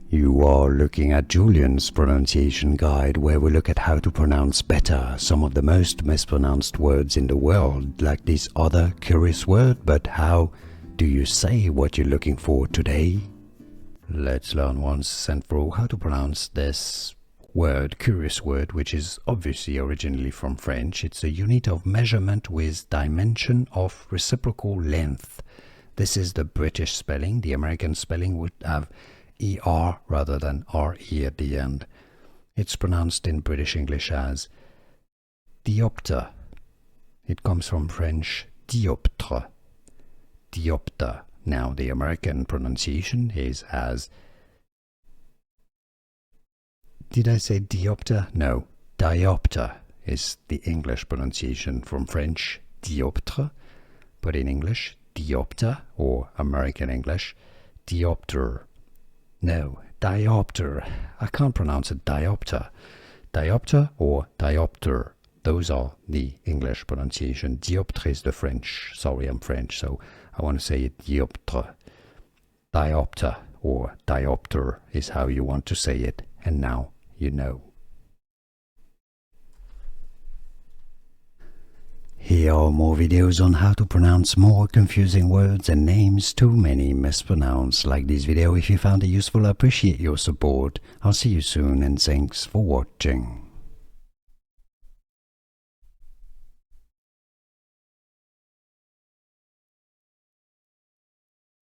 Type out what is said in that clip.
You are looking at Julian's pronunciation guide, where we look at how to pronounce better some of the most mispronounced words in the world, like this other curious word. But how do you say what you're looking for today? Let's learn once and for all how to pronounce this word, curious word, which is obviously originally from French. It's a unit of measurement with dimension of reciprocal length. This is the British spelling. The American spelling would have ER rather than RE at the end. It's pronounced in British English as dioptre. It comes from French dioptre. Dioptre. Now the American pronunciation is as... Did I say dioptre? No. Dioptre is the English pronunciation from French dioptre, but in English dioptre, or American English diopter. No, diopter. I can't pronounce it diopter. Diopter or diopter. Those are the English pronunciation. Dioptre is the French. Sorry, I'm French, so I want to say it dioptre. Diopter or diopter is how you want to say it, and now you know. Here are more videos on how to pronounce more confusing words and names too many mispronounced. Like this video if you found it useful. I appreciate your support. I'll see you soon and thanks for watching.